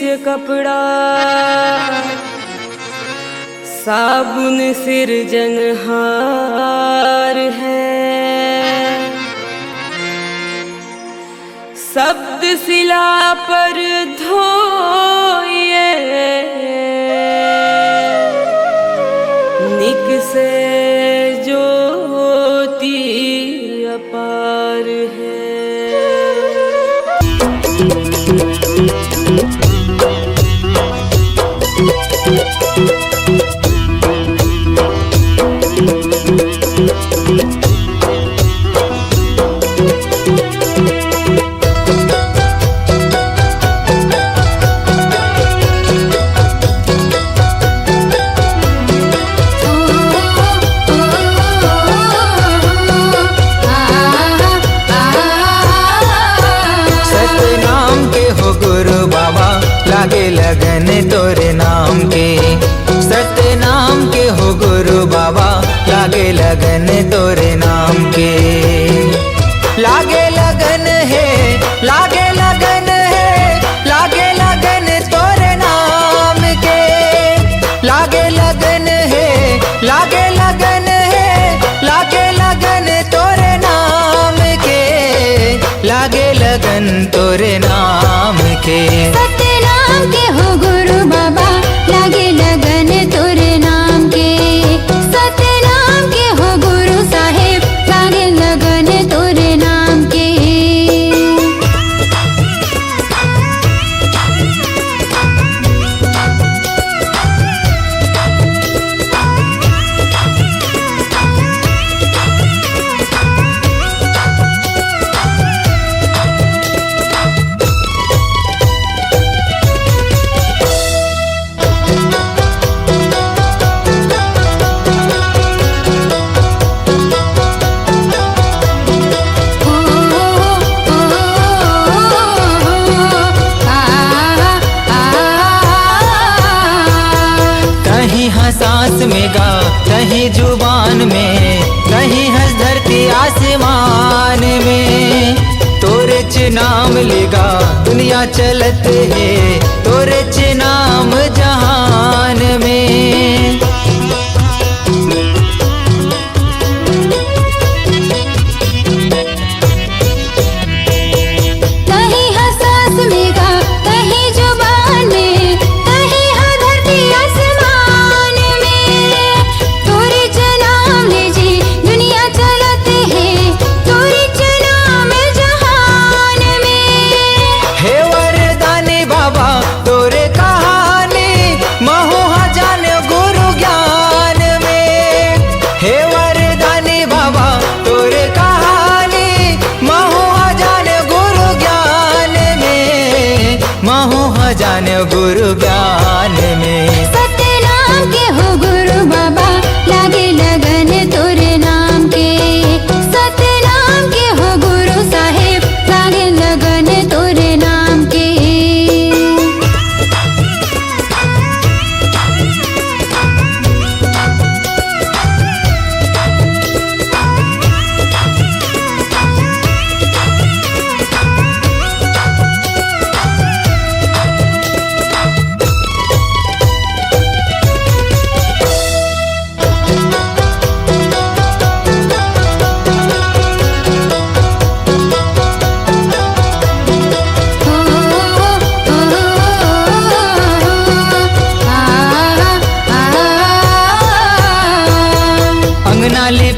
से कपड़ा साबुन सिरजनहार है। शब्द शिला पर धोइए निक से ज्योति अपार है। लागे लगन तोरे नाम के, सत्य नाम के हो गुरु बाबा। लागे लगन तोरे नाम के, लागे लगन है, लागे लगन है, लागे लगन तोरे नाम के। लागे लगन है, लागे लगन है, लागे लगन तोरे नाम के। लागे लगन तोरे नाम के, के हो गुरु बाबा। लागे लगन तोरे नाम के, सत्य नाम के हो गुरु साहेब। लागे लगन तोरे नाम के। सांस में गा, कहीं जुबान में, कहीं हंस धरती आसमान में। तोरे च नाम लेगा दुनिया चलत है, तोरे च नाम जहान में। जाने गुरु ज्ञान में, सत्य नाम के हो गुरु बाबा। लागे लगन तोरे नाम के, सत्य नाम के हो गुरु साहेब। लागे लगन तोरे नाम के।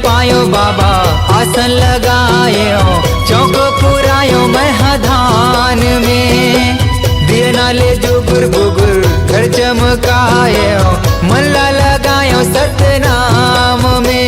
पायो बाबा आसन लगायो, चौक पुरायो महधान में। दिए नाले जुगुर गुगुर घर चमकायो, मल्ला लगायो सत्य नाम में।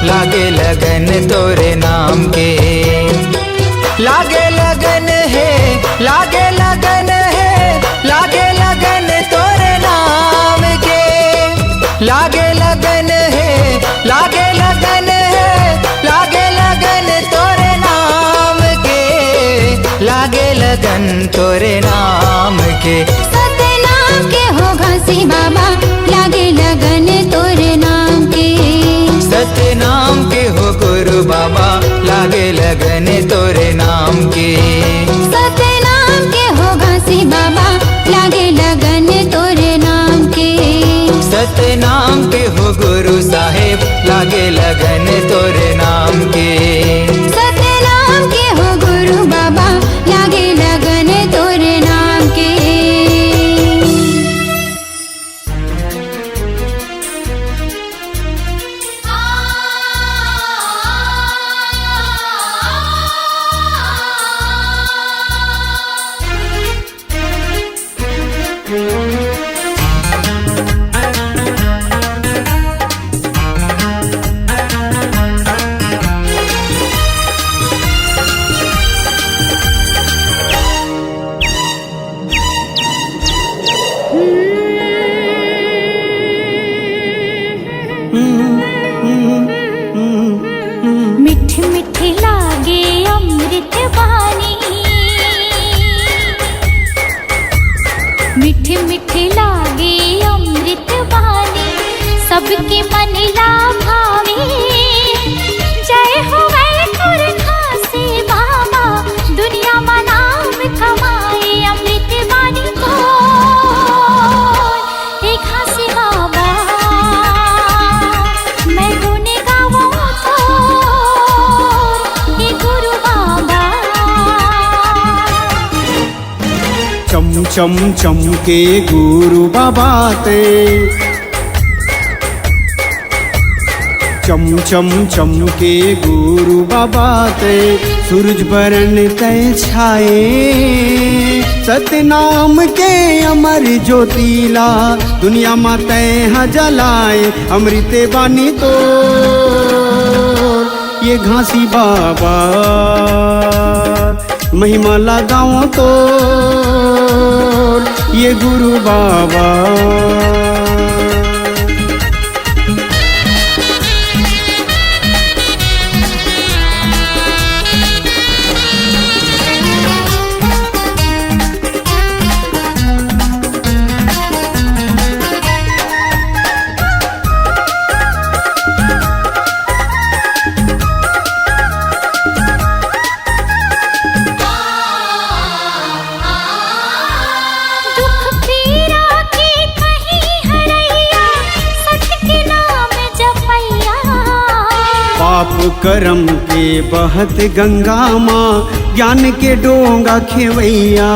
लागे लगन तोरे नाम के। लागे लगन है, लागे लगन है, लागे लगन तोरे नाम के। लागे लगन है, लागे लगन है, लागे लगन तोरे नाम के। लागे लगन तोरे नाम के। सतनाम के हो घासी बाबा, लागे लगन तोरे नाम के। सतनाम के हो गुरु बाबा, लागे लगन तोरे नाम के। सतनाम के हो घासी बाबा, लागे लगन तोरे नाम के। सतनाम के हो गुरु साहेब, लागे लगन तोरे नाम के। सतनाम के हो गुरु बाबा, लागे लगन तोरे नाम के। मीठी मीठी लागे अमृत वाणी, मीठी मीठी लागे अमृत वाणी, सबके मन ला भावे। जय हो वैकुंठ खासी बाबा, दुनिया में नाम कमाए अमृत वाणी को। हे खासी बाबा, मैं गुण गाऊं तो, हे गुरु बाबा। चम चम चमके गुरु बाबा ते, चम चम चमके गुरु बाबा ते, सूरज बरन तय छाए। सतनाम के अमर ज्योतिला, दुनिया में तय जलाए। अमृत बानी तो ये घासी बाबा, महिमा लगाओ तो ये गुरु बाबा। पाप करम के बहत गंगा माँ, ज्ञान के डोंगा खेवैया।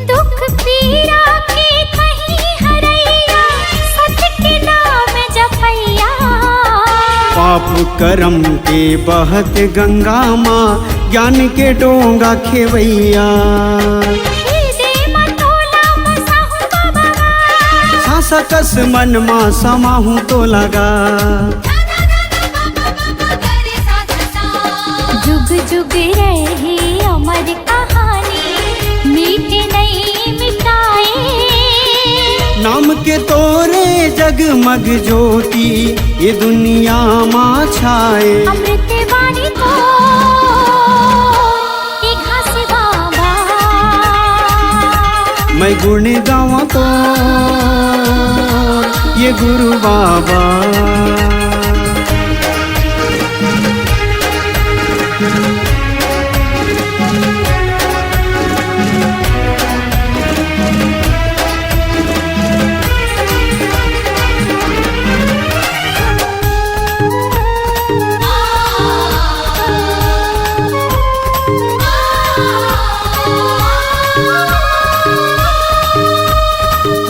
दुख पीरा के कहीं हरैया, सत्य के नाम जपैया। पाप करम के बहत गंगा माँ, ज्ञान के डोंगा खेवैया। सकस मन मा समाहूं तो लगा। जुग जुग रहे अमर कहानी, मीटे नहीं मिटाए। नाम के तोरे जगमग ज्योति, ये दुनिया माँ छाए। अमृत वाणी तो ये घासी बाबा, मैं गुण गाऊं तो ये गुरु बाबा।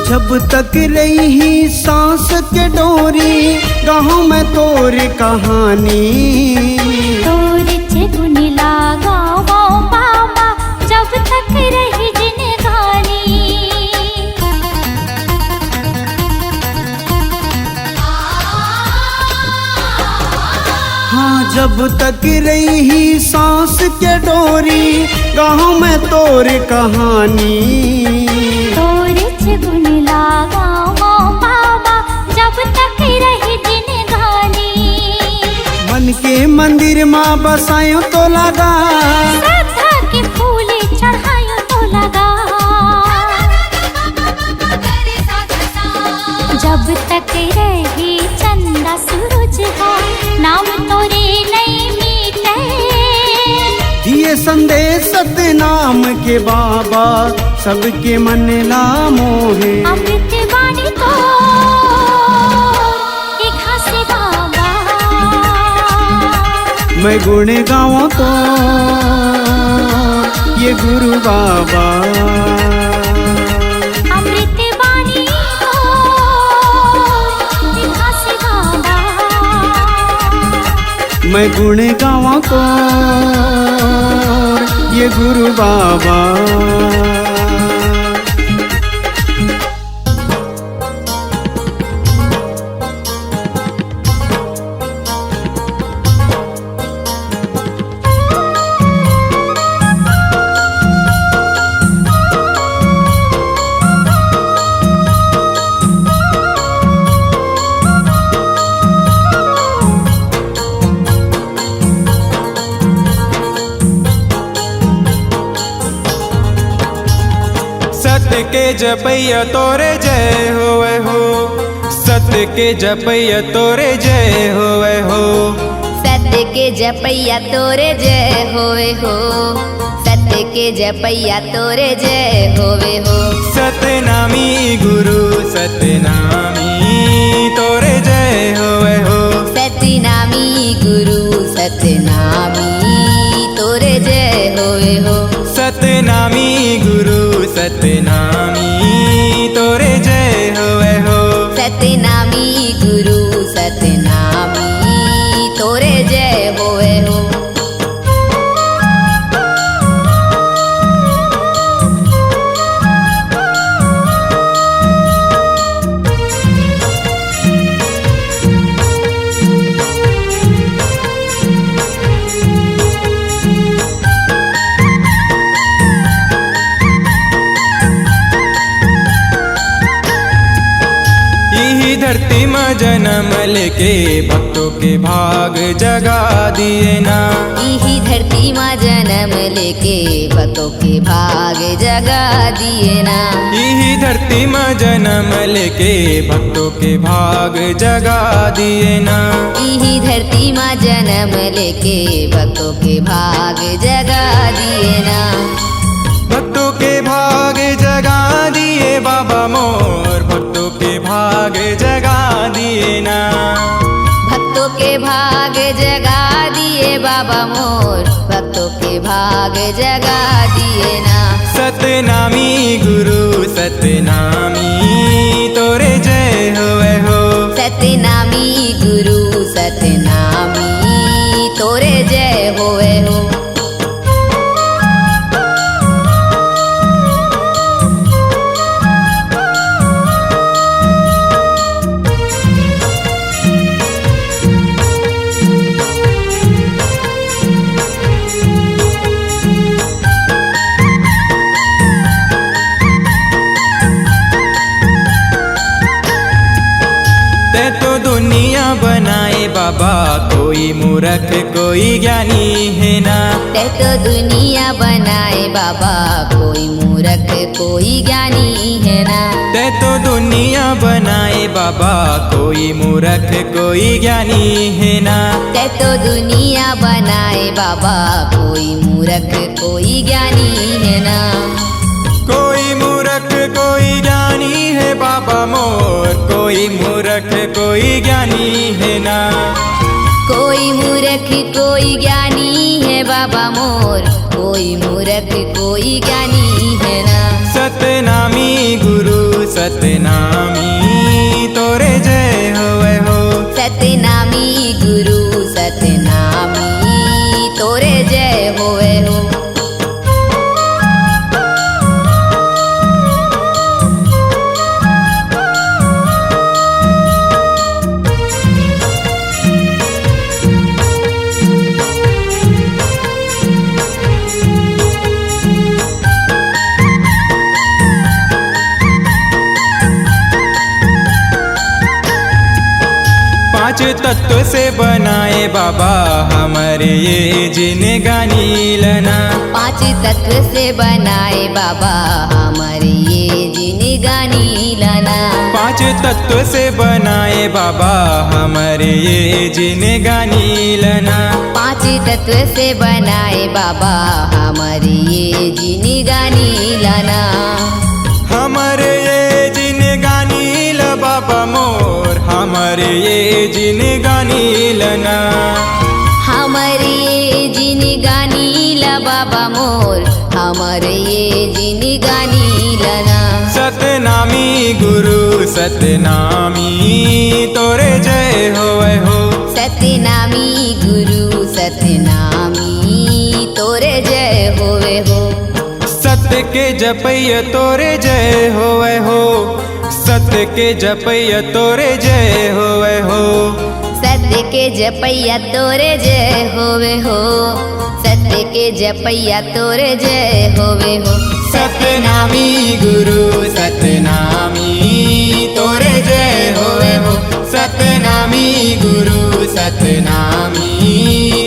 जब तक रही सांस के डोरी, गाँव में तोर कहानी। तोर चेगुनी लागा बाबा, जब तक रही जिनगानी। तक रही ही सांस के डोरी, गाँव में तोर कहानी। तोरे गुण लागा बाबा जब तक रही जिंदगानी। मन के मंदिर माँ बसायो तो लगा, श्रद्धा के फूल चढ़ायो तो लगा। जब तक रही चंदा सूरज का नाम तोरे नहीं मिटे। दिए संदेश सत्य नाम के बाबा सबके मन ला मोहे। अमृत वाणी तो एक हंसे बाबा। मैं गुण गाऊं तो ये गुरु बाबा। अमृत वाणी तो एक हंसे बाबा। मैं गुण गाऊं तो ये गुरु बाबा। सत्य के जपैया तोरे जय होवे हो, सत्य के जपैया तोरे जय होवे हो। सत्य के जपैया तोरे जय होवे हो, सत्य के जपैया तोरे जय होवे हो। सतनामी गुरु सतनामी तोरे जय होवे हो। सतनामी गुरु सतनामी तोरे जय होवे हो। सतनामी गुरु सतनामी तोरे जय होवे हो। सतनामी गुरु सतनामी तोरे जय होवे हो। धरती में जन्म लेके भक्तों के भाग जगा दिए ना। यही धरती माँ जन्म लेके भक्तों के भाग जगा दिए ना। यही धरती में जन्म लेके भक्तों के भाग जगा दिए ना। यही धरती माँ जन्म लेके भक्तों के भाग जगा दिए ना। भक्तों के भाग जगा दिए बाबा मोर, भक्तों के भाग जगा दिए ना। भक्तों के भाग जगा दिए बाबा मोर, भक्तों के भाग जगा दिए ना। सतनामी गुरु सतनामी तोरे जय होवे हो। सतनामी गुरु सतनामी तोरे जय होवे हो। तो दुनिया बनाए बाबा कोई मूर्ख कोई ज्ञानी है ना। ते तो दुनिया बनाए बाबा कोई मूर्ख कोई ज्ञानी है ना। ते तो दुनिया बनाए बाबा कोई मूर्ख कोई ज्ञानी है ना। ते तो दुनिया बनाए बाबा कोई मूर्ख कोई ज्ञानी है ना। कोई मूर्ख कोई ज्ञानी है बाबा मोर, कोई मूर्ख कोई ज्ञानी है ना। कोई मूर्ख कोई ज्ञानी है बाबा मोर, कोई मूर्ख कोई ज्ञानी है ना। सतनामी गुरु सतनामी तोरे जय होवे हो। सतनामी गुरु सतनामी तोरे जय होवे हो। पांच तत्व से बनाए बाबा हमारे ये जिंदगानी लना। पांच तत्व से बनाए बाबा हमारे ये जिंदगानी लाना। पांच तत्व से बनाए बाबा हमारे ये जिंदगानी लना। पांच तत्व से बनाए बाबा हमारे ये जिंदगानी लाना। हमारे ये जिंदगानी ल बाबा मोर हमारे ये जिंदगानी लना। हमारे ये जिंदगानी ला बाबा मोर हमारे ये जिंदगानी लाना। सतनामी गुरु सतनामी तोरे जय होवे हो। सतनामी गुरु सतनामी तोरे जय होवे हो। सत्य के जपैया तोरे जय होवे हो। सत्य के जपैया तोरे जय होवे हो। सत्य के जपैया तोरे जय होवे हो। सत्य के जपैया तोरे जय होवे हो। सतनामी गुरु सतनामी तोरे जय होवे हो। सतनामी गुरु सतनामी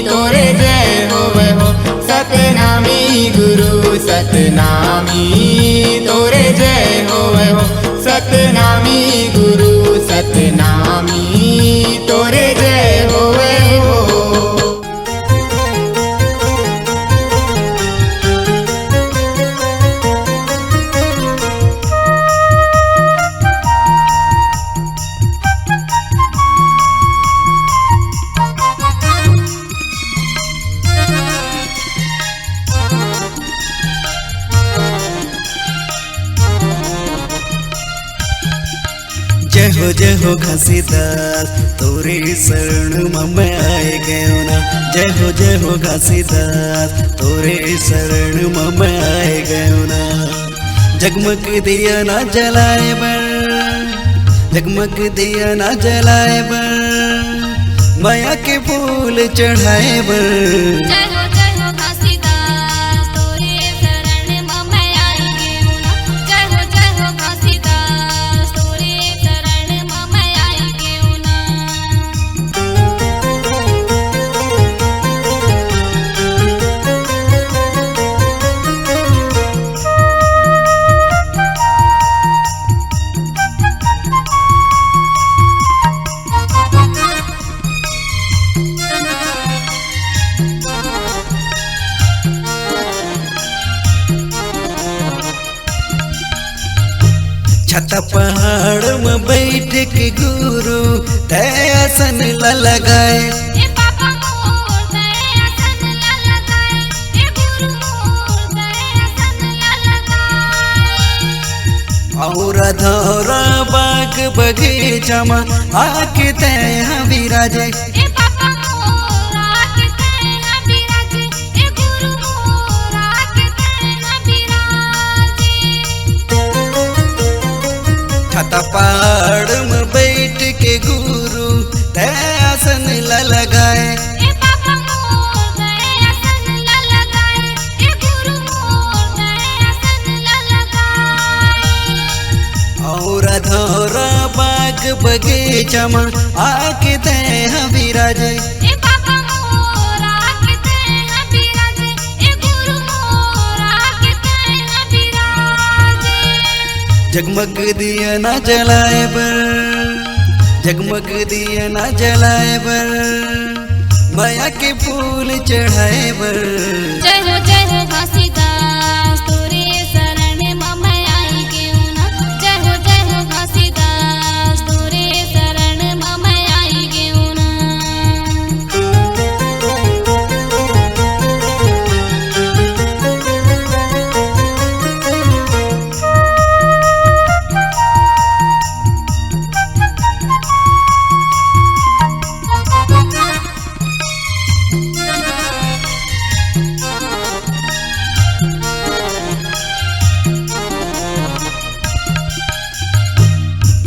तोरे जय होवे हो। सतनामी गुरु सतनामी तोरे जय होवे हो। सतनामी गुरु सतनामी तोरे जय होवे हो। जय हो घासीदास तोरे शरण में मैं आए गयो ना। जय हो घासीदास तोरे शरण में मैं आए गयो ना। जगमग दिया ना जलाए बर जगमग दिया ना जलाए बर माया के फूल चढ़ाए बर। जय हो घासीदास तोरे शरण में मैं आई गयो ना। जय हो घासीदास तोरे शरण में मैं आई गयो ना। छत पहाड़ में बैठ के गुरु दयासन लगाए। ए बाबा मोर दयासन ला लगाए। ए गुरु मोर दयासन ला लगाए। और धौरा बाग बगीचा में आके तय विराजे। ए बाबा मोर आके तेरा बिराजे। ए गुरु मोर आके तेरा बिराजे। छत पहाड़ में बैठ के गुरु दयासन लगाए। ए बाबा मोर दयासन ला लगाए। ए गुरु मोर दयासन ला लगाए। और धौरा बाग बगीचा में आके तय विराजे। ए बाबा मोर आके तेरा बिराजे। ए गुरु मोर आके तेरा बिराजे। जगमग दिया ना जलाए बर जगमग दिया ना जलाए बर माया के फूल चढ़ाए बर। जय हो घासीदास तोरे शरण में मैं आई गयो ना। जय हो घासीदास तोरे शरण में मैं आई गयो ना।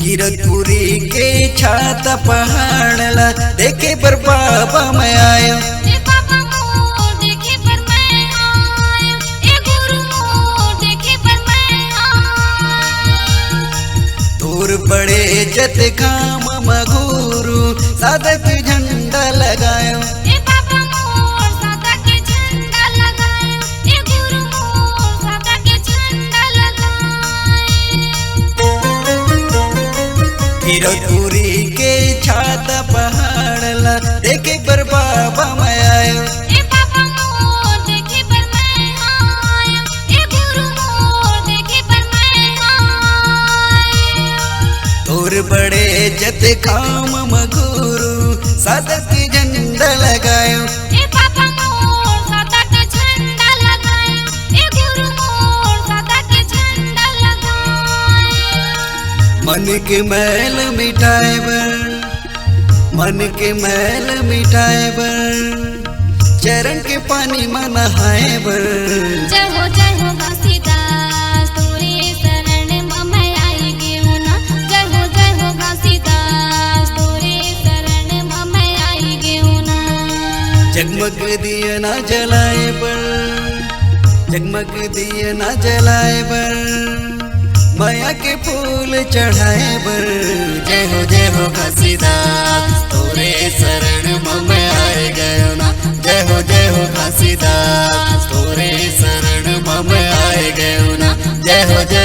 कीरतपुरी के छात पहाड़ ला देखे पर बाबा मैं आयो। ए बाबा मोर देखे पर मैं आयो। ए गुरु मोर देखे पर मैं आयो। तोर बड़े जत काम गुरु सादा के झंडा लगायो ए बाबा मोर सादा के झंडा लगाए ए गुरु मोर सादा के झंडा लगाए हीरोपुरी के छाता पहाड़ ला देखे पर बाबा मैं आयो ए बाबा मोर देखे पर मैं आया ए गुरु मोर देखे पर मैं आया तोर बड़े जत काम मगुरु सादा के झंडा लगायो ए बाबा मोर सादा के झंडा लगाए ए गुरु मोर सादा के झंडा लगाए मन के मैल मिटाए बर मन के मैल मिटाए बर चरण के पानी में नहाए बर जय हो घासीदास तोरे शरण में मैं आई गेहूं ना जय हो घासीदास तोरे शरण में मैं आई गेहूं ना जगमग दिया ना जलाए बर जगमग दिया ना जलाए बर माया के फूल चढ़ाए बर जय हो घासीदास तोरे शरण में मैं आए गयो ना जय हो घासीदास तोरे शरण में मैं आए गयो ना जय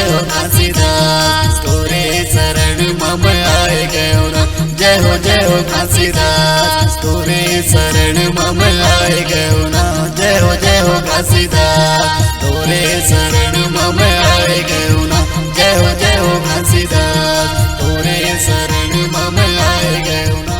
हो घासीदास तोरे शरण में मैं आए गयो ना जय हो घासीदास तोरे शरण में मैं आए गयो ना जय हो घासीदास तोरे शरण में मैं आए गयो ना जय हो घासीदास तोरे शरण में मैं आए गयो ना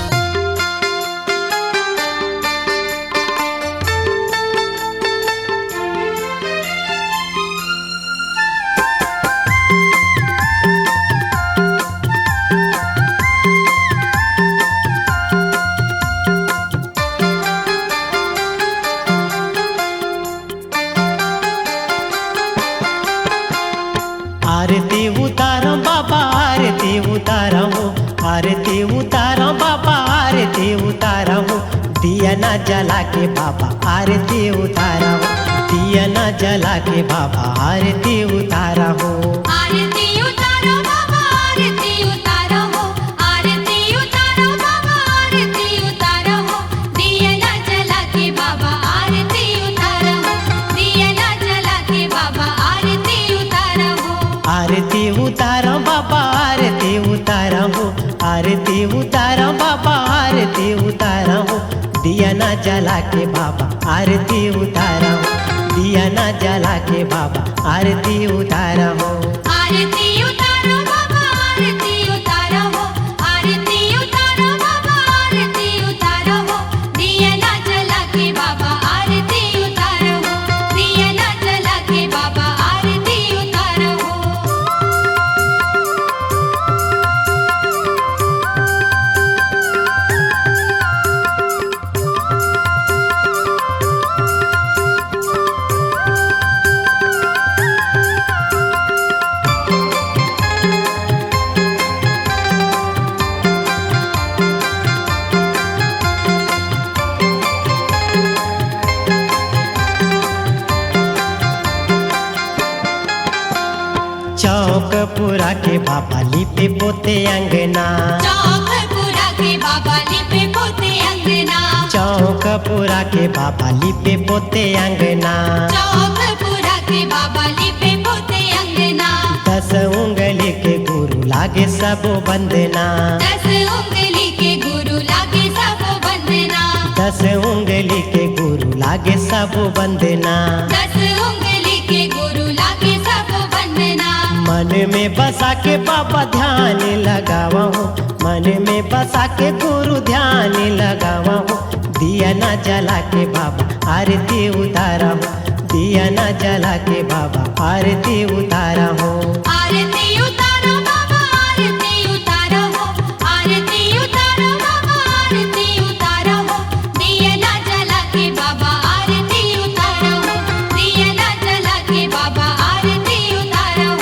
आरती उतारो बाबा आरती उतारो आरती उतारो बाबा आरती उतारो दिया ना जला के बाबा आरती उतारो दिया ना जला के बाबा आरती उतारो आरती उतारो बाबा आरती उतारो आरती उतारो बाबा आरती उतारो दिया ना जला के बाबा आरती उतारो दिया ना जला के बाबा आरती उतारो आरती उतारो बाबा आरती उतारो आरती उतारो बाबा आरती उतारो दिया ना जला के बाबा आरती उतारो दिया ना जला के बाबा आरती उतारो आरती उतारो बाबा आरती उतारो आरती उतारो बाबा आरती उतारो दिया ना जला के बाबा आरती उतारो दिया ना जला के बाबा आरती उतारो चौक पूरा के बाबा लिपे पोते अंगना चौकपुरा के बाबा लिपे पोते अंगना चौक पूरा के बाबा लिपे पोते अंगना चौकपुरा के बाबा लिपे पोते अंगना 10 उंगली के गुरु लागे सब बंदना 10 उंगली के गुरु लागे सब बंदना 10 उंगली के गुरु लागे सब बंदना 10 उंगली के गुरु लागे सब बंदना मन में बसा के बाबा ध्यान लगावा हूँ मन में बसा के गुरु ध्यान लगावा हूँ दिया ना जला के बाबा आरती उतारा हूँ दिया ना जला के बाबा आरती उतारा हूँ आरती उतारो बाबा आरती उतारो आरती उतारो बाबा आरती उतारो दिया ना जला के बाबा आरती उतारो दिया ना जला के बाबा आरती उतारो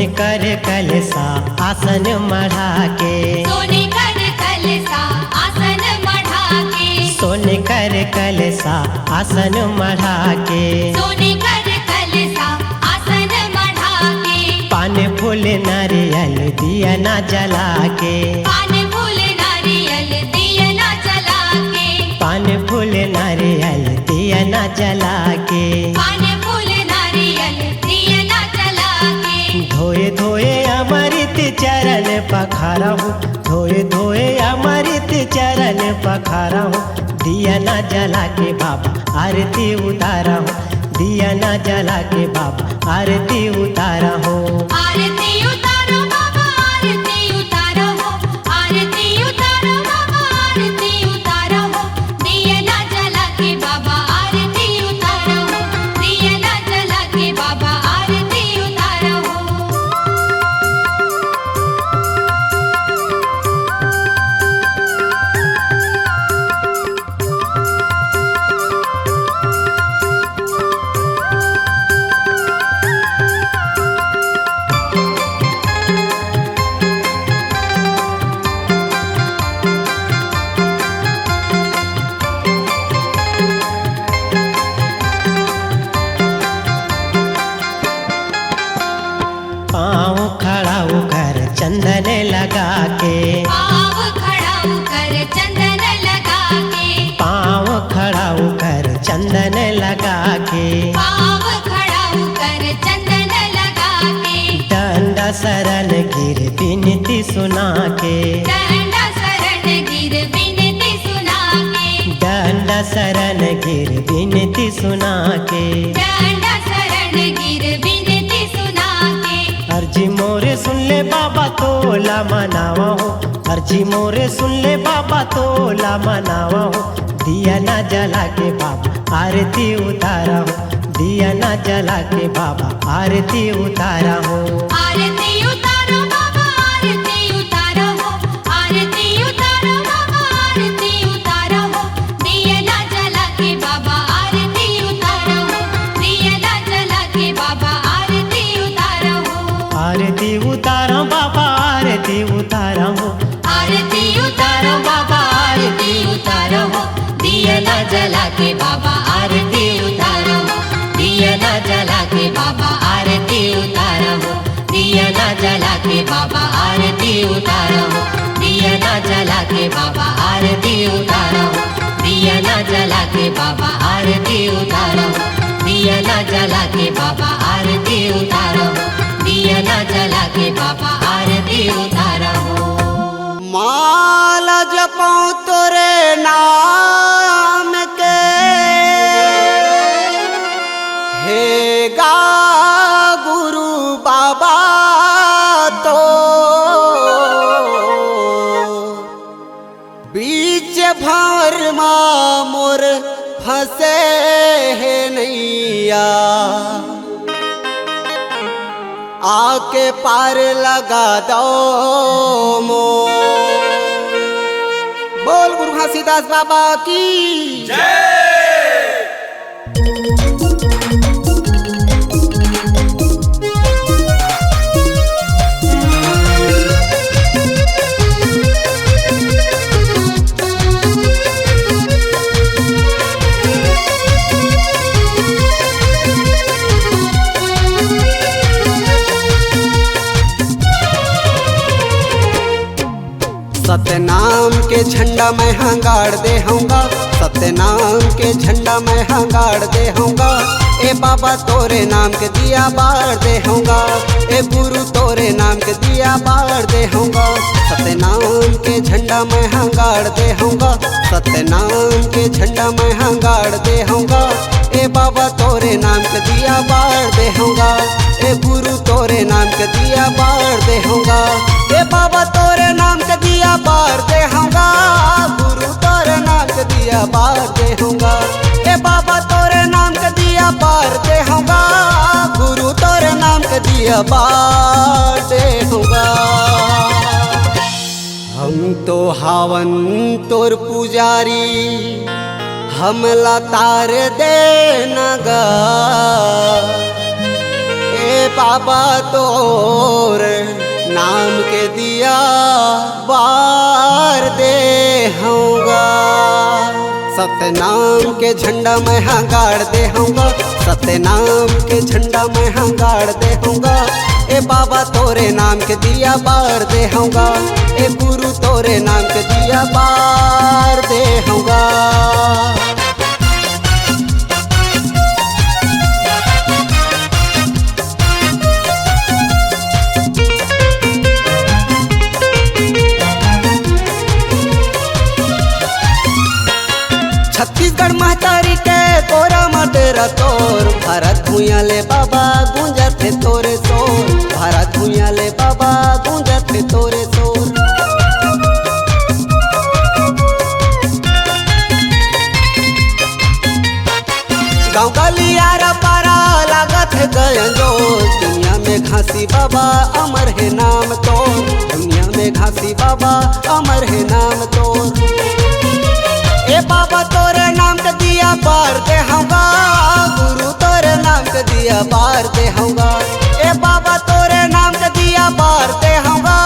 सोने कर कलसा आसन मढ़ा के, सोने कर कलसा आसन मढ़ा के, सोने कर कलसा आसन मढ़ा के, सोने कर कलसा आसन मढ़ा के, पान फूल नारियल दिया ना जला के, पान फूल नारियल दिया ना जला के, पान फूल नारियल दिया ना जला के, पान फूल नारियल दिया ना जला के, धोए धोए अमृत चरण पखारा हूँ, धोए धोए अमृत चरण पखारा हूँ, दिया ना जला के बाबा आरती उतारा हूँ, दिया ना जला के बाबा आरती उतारा हूँ। आरती उतारो बाबा आरती उतारो हो, आरती उतारो बाबा आरती उतारो हो, दिया ना जला के बाबा आरती उतारो हो, दिया ना जला के बाबा आरती उतारो हो। पाँव खड़ा कर चंदन लगा के, पाँव खड़ा कर चंदन लगा के, पाँव खड़ा कर चंदन लगा के, पाँव खड़ा कर चंदन लगा के, डंडा शरण गिर विनती सुना के, डंडा शरण गिर विनती सुना के, डंडा शरण गिर विनती सुना के, डंडा शरण गिर विनती सुना के, अर्जी मोरे सुन ले बाबा तोला मनावा हो, अर्जी मोरे सुन ले बाबा तोला मनावा हो, दिया ना जला के बाबा आरती उतारा हो, दिया ना जला के बाबा आरती उतारा हो। आरती उतारो बाबा आरती उतारो हो, आरती उतारो बाबा आरती उतारो हो, दिया ना जला के बाबा आरती उतारो हो, दिया ना जला के बाबा आरती उतारो हो। आरती उतारा बाबा आरती उतारा हो, आरती उतारो बाबा आरती उतारो हो, दिया ना जला के बाबा आरती उतारो हो, दिया ना जला के बाबा आरती उतारो हो, दिया ना जला के बाबा आरती उतारो हो, दिया ना जला के बाबा आरती उतारो हो, दिया ना जला के बाबा आरती उतारो हो, दिया ना जला के बाबा आरती उतारो हो, दिया ना जला के बाबा आरती उतारो हो। माला जपाऊं तोरे नाम के, हे गा गुरु बाबा तो बीच भंवर माँ मोर फंसे है नैया, आके पार लगा दो मोर। बोल गुरु घासीदास बाबा की जय। सतनाम के झंडा मैं गाड़ दे होऊंगा, सतनाम के झंडा मैं गाड़ दे होऊंगा, ए बाबा तोरे नाम के दिया बार दे होऊंगा, ए गुरु तोरे नाम के दिया बार दे होऊंगा, सतनाम के झंडा मैं गाड़ दे होऊंगा, सतनाम के झंडा मैं गाड़ दे होऊंगा, ए बाबा तोरे नाम के दिया बार दे होऊंगा, ए गुरु तोरे नाम के दिया बार दे होऊंगा, ए बाबा तोरे नाम के दिया बार दे होऊंगा, गुरु तोरे नाम के दिया बार दे होऊंगा, ए बाबा तोरे नाम के दिया बार दे होऊंगा, गुरु तोरे नाम के दिया बार दे होऊंगा। हम तो हावन तोर पुजारी, हमला तार दे नगा, ए बाबा तो सतनाम के झंडा मैं हाँ गाड़ दे होऊंगा, सतनाम के झंडा मैं हाँ गाड़ दे होऊंगा। ए बाबा तोरे नाम के दिया बार दे होऊंगा, ए गुरु तोरे नाम के दिया बार दे होऊंगा। छत्तीसगढ़ महतारी के तोरा मटेरा तोर, भारत भूया ले बाबा गूंजत थे तोरे शोर, भारत भूया ले बाबा गूंजत थे तोरे शोर। गाँव गलियारा पारा लागत है गयंजो, दुनिया में घासी बाबा अमर है नाम तोर, दुनिया में घासी बाबा अमर है नाम तोर। ए बाबा तोरे नाम के दिया बार दे होऊंगा, गुरु तोरे नाम के दिया बार दे होऊंगा। ए बाबा तोरे नाम के दिया बार दे होऊंगा,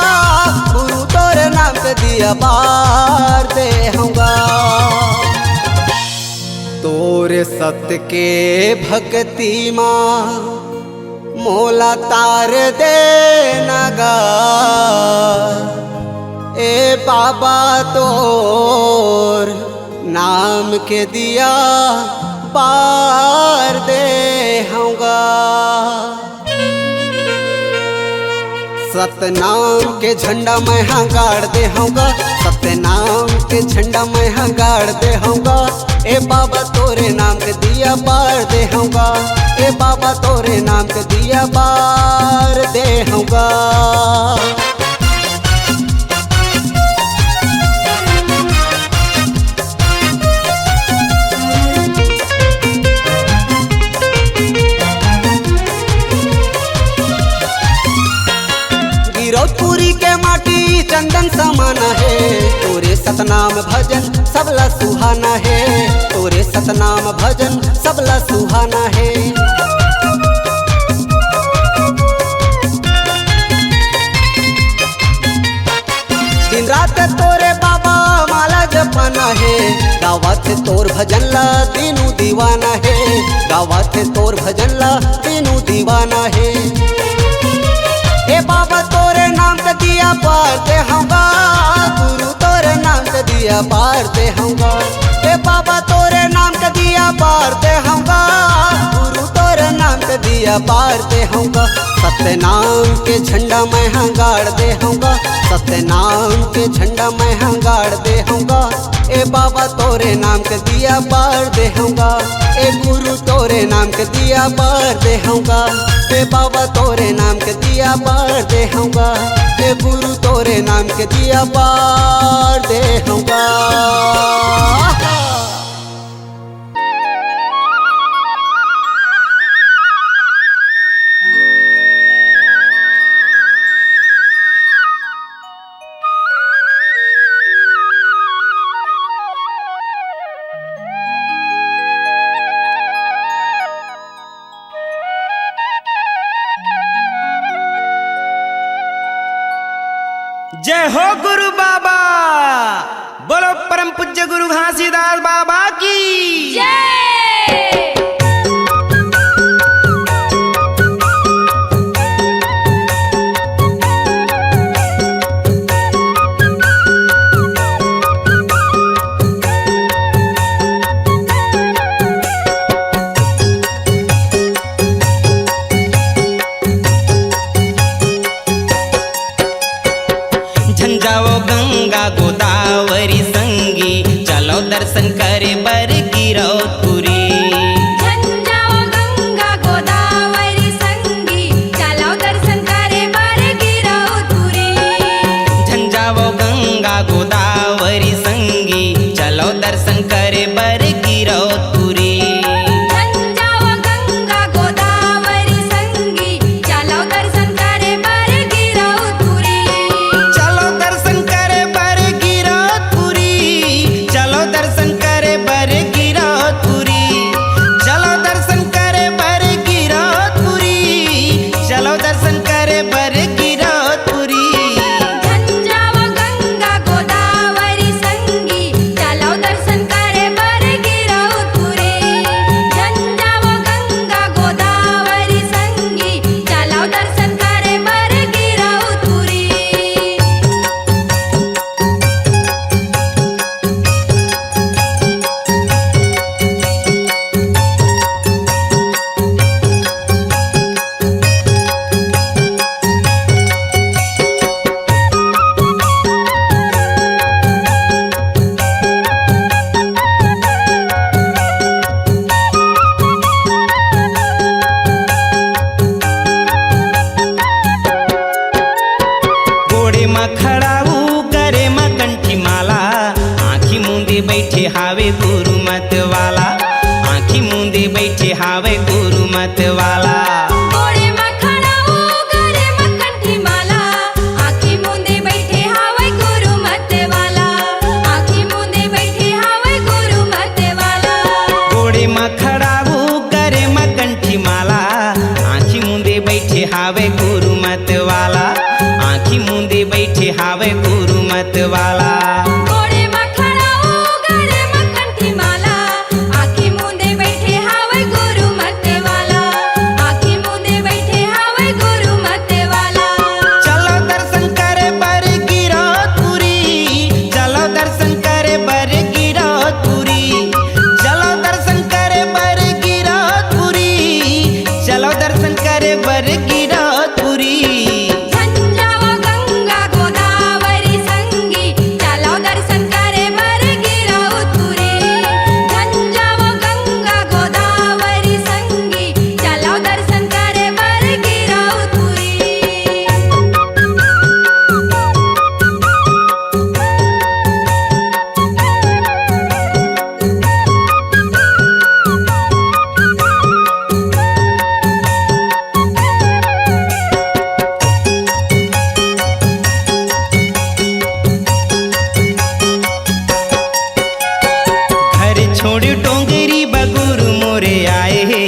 गुरु तोरे नाम के दिया बार दे होऊंगा। तोरे सत्य के भक्ति माँ मोला तार दे नगा, ए बाबा तोर नाम के दिया बार दे होऊंगा। सतनाम के झंडा मैं हाँ गाड़ दे होऊंगा, सतनाम के झंडा मैं हाँ गाड़ दे होऊंगा। ए बाबा तोरे नाम के दिया बार दे होऊंगा, ए बाबा तोरे नाम के दिया बार दे होऊंगा। गिरौदपुरी के माटी चंदन समाना है, तोरे सतनाम भजन सबला सुहाना है, तोरे सतनाम भजन सबला सुहाना है। दिन रात तोरे बाबा माला जपाना है, गावत तोर भजन ला तीनू दीवाना है, गावत तोर भजन ला तीनू दीवाना है। ए बाबा तोरे नाम के दिया बार दे होऊंगा, गुरु तोरे नाम के दिया बार दे होऊंगा। ए बाबा तोरे नाम के दिया बार दे होऊंगा, गुरु तोरे नाम के दिया बार दे होऊंगा। सतनाम के झंडा मैं हाँ गाड़ दे होऊंगा, सतनाम के झंडा मैं हाँ गाड़ दे होऊंगा। ए बाबा तोरे नाम के दिया बार दे होऊंगा, ए गुरु तोरे नाम के दिया बार दे होऊंगा। ए बाबा तोरे नाम के दिया बार दे होऊंगा, ए गुरु तोरे नाम के दिया बार दे होऊंगा। जय हो गुरु बाबा, बोलो परम पूज्य गुरु घासीदास बाबा की जय। झंझाओ गंगा गोदावरी संगी, चलो दर्शन करे बर गिरौदपुरी। गुरु मत वाला। गोड़े में खड़ा हो गले में कंठी माला, आँखी मूंदे बैठे हावे गुरु मत वाला, आँखी मूंदे बैठे हावे गुरु मत वाला। गोड़े में खड़ा हो करे में कंठी माला, आँखी मूंदे बैठे हावे गुरु मत वाला, आँखी मूंदे बैठे हावे गुरु मत वाला। गोड़े में खड़ा हो गले में कंठी माला, आँखी मूंदे बैठे हावे गुरु मत वाला, आँखी मूंदे बैठे हावे गुरु मत वाला। चलो दर्शन करे बर गिरौदपुरी, चलो दर्शन करे बर गिरौदपुरी, चलो दर्शन करे बर गिरौदपुरी, चलो दर्शन करे बर गिरौदपुरी। झंझावा गंगा गोदावरी संगी, चलो दर्शन करे बर गिरौदपुरी। झंझावा गंगा गोदावरी संगी, चलो दर्शन करे बर गिरौदपुरी। घर छोड़ डोंगरी बगुरु मोरे आए हे,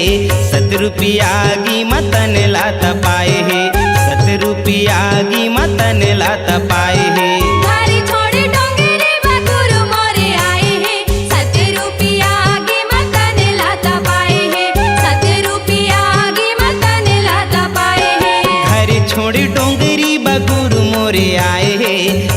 7 रुपया की मतन लात पाए हे, 7 रुपया की मतन लात पाए हे। धारी छोड़ी डोंगरी बगुरु मोरे आए हैं, 7 रुपया की मतन लाता पाए हैं, 7 रुपया की मतन लाता पाए हैं। घर छोड़ डोंगरी बगुरु मोरे आए हे,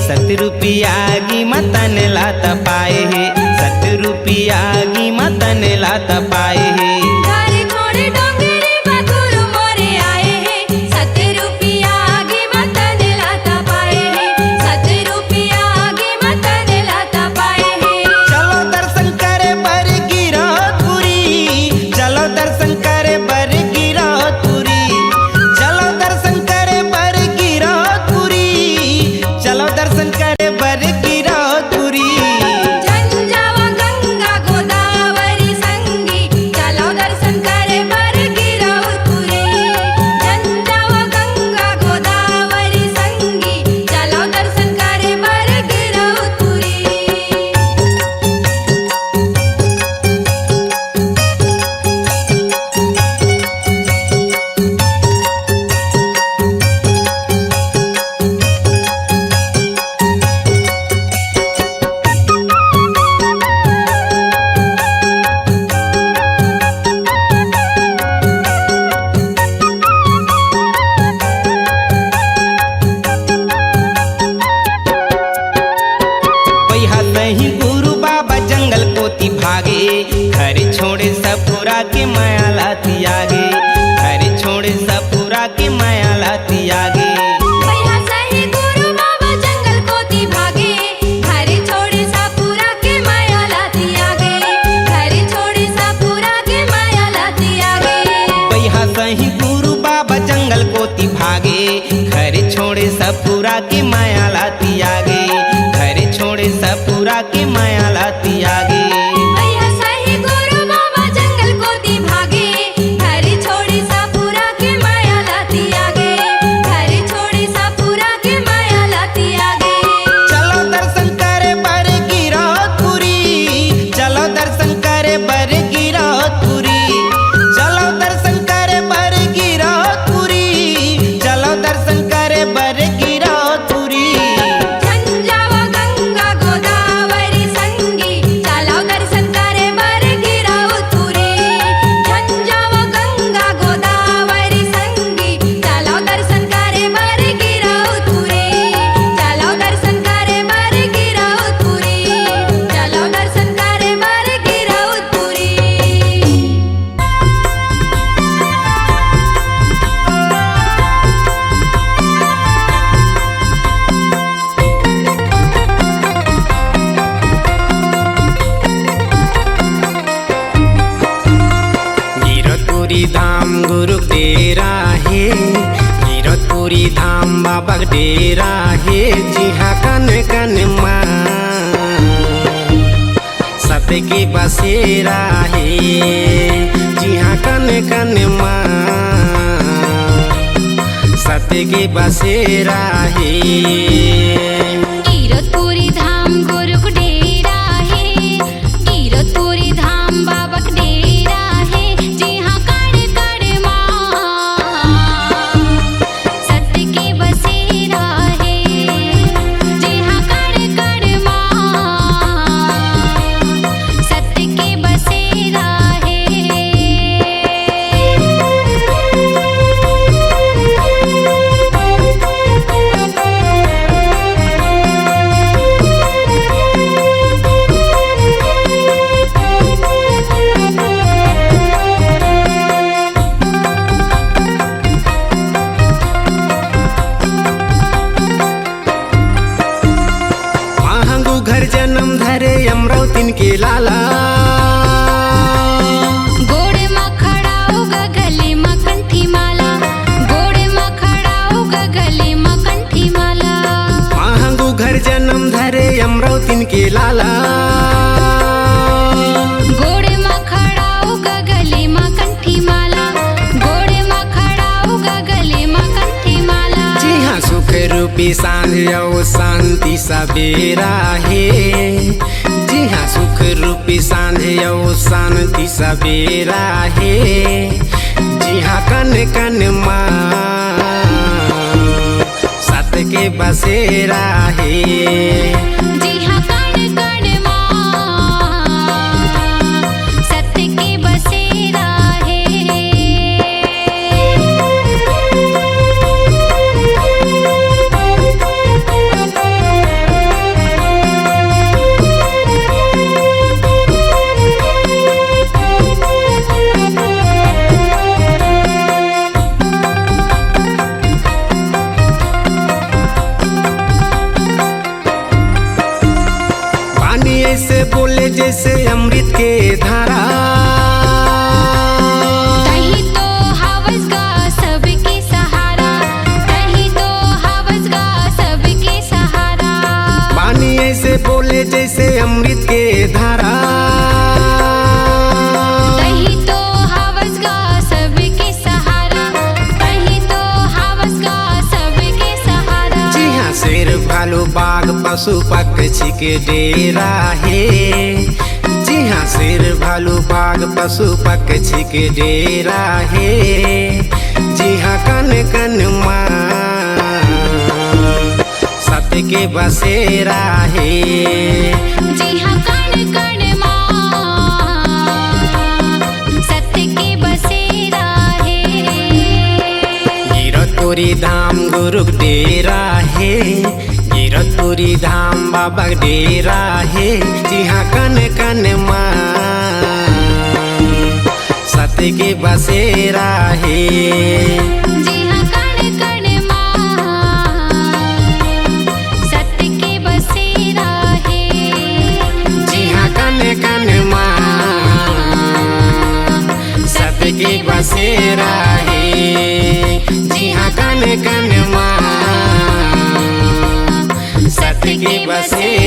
7 रुपया की मतन लात पाए हे, 7 रुपया की मतन लात पाए हे। धारी छोड़ी डोंगरी बगुरु मोरे आए हैं, 7 रुपया की मतन लाता पाए हैं, 7 रुपया की मतन लाता पाए हैं। चलो दर्शन करे बर गिरौदपुरी, चलो दर्शन करे बर गिरौदपुरी, चलो दर्शन करे बर गिरौदपुरी, चलो दर्शन करे बर गिरौदपुरी। झंझावा गंगा गोदावरी संगी, चलो दर्शन करे बर गिरौदपुरी। झंझावा गंगा गोदावरी संगी, चलो दर्शन करे बर गिरौदपुरी। पैहा सही गुरु बाबा जंगल कोती भागे, घर छोड़े सपुरा के माया लाती आगे, घर छोड़े सपुरा के माया लाती आगे। भैया सही गुरु बाबा जंगल कोती भागे, घर छोड़े सापुरा के माया लाती आगे, घर छोड़े सापुरा के माया लाती आगे। पैहा सही गुरु बाबा जंगल कोती भागे, घर छोड़े सपुरा के माया लाती आगे, घर छोड़े सपुरा के माया लाती आगे। भैया सही गुरु बाबा जंगल कोती भागे, घर छोड़े सापुरा के माया लाती आगे, घर छोड़े सापुरा के माया लाती आगे। चलो दर्शन करे बर गिरौदपुरी, चलो दर्शन करे बर गिरौदपुरी, चलो दर्शन करे बर गिरौदपुरी, चलो दर्शन करे बर गिरौदपुरी। झंझावा गंगा गोदावरी संगी, चलो दर्शन करे बर गिरौदपुरी। झंझावा गंगा गोदावरी संगी, चलो दर्शन करे बर गिरौदपुरी, चलो दर्शन करे बर गिरौदपुरी, चलो दर्शन करे बर गिरौदपुरी। गिरौदपुरी धाम गुरु डेरा है, गिरौदपुरी धाम बाबा का डेरा है, जिहाँ कन कन माँ सबके बसेरा है, जिहाँ कन कन माँ सत्य के बसेरा है। कीरतपुरी धाम गुरुक डेरा है, कीरतपुरी धाम बाबक डेरा है। जी हाँ कड़ कड़ माँ सत्य के बसेरा है। जी हाँ कड़ कड़ माँ सत्य के बसेरा है। महंगू घर जन्म धरे अमरावतीन के लाला। गोड़ में खड़ा होगा गले में कंठी माला, गोड़ में खड़ा होगा गले में कंठी माला। महंगू घर जन्म धरे अमरावतीन के लाला। गोड़ में खड़ा होगा गले में कंठी माला, गोड़ में खड़ा होगा गले में कंठी माला। जी हाँ सुख रूपी सांझ और शांति सवेरा है। जी हाँ सुख रूपी सांझ और शांति सवेरा है। जी हाँ कन कन माँ सत्य के बसेरा है। जी हाँ कड़ कड़ माँ सत्य के बसेरा है। पानी ऐसे बोले जैसे अमृत के धारा। कहीं तो हवस गा सबके सहारा, कहीं तो हवस गा सबके सहारा। पानी ऐसे बोले जैसे अमृत के धारा। कहीं तो हवस गा सबके सहारा, कहीं तो हवस गा सबके सहारा। जी हाँ शेर भालू बाघ पशु पक्षी के डेरा है। जी हाँ शेर भालू बाघ पशु पक्षी के डेरा है। जी हाँ कन कन माँ सत्य के बसेरा है। जी हाँ कड़ कड़ माँ सत्य के बसेरा है। कीरतपुरी धाम गुरुक डेरा है। कीरतपुरी धाम बाबा डेरा है। जी हाँ कन कन माँ सत्य के बसेरा है। जी हाँ कड़ कड़ माँ सत्य के बसेरा है। जी हाँ कन कन माँ सत्य के बसेरा है। जी हाँ कन कन माँ सत्य के बसेरा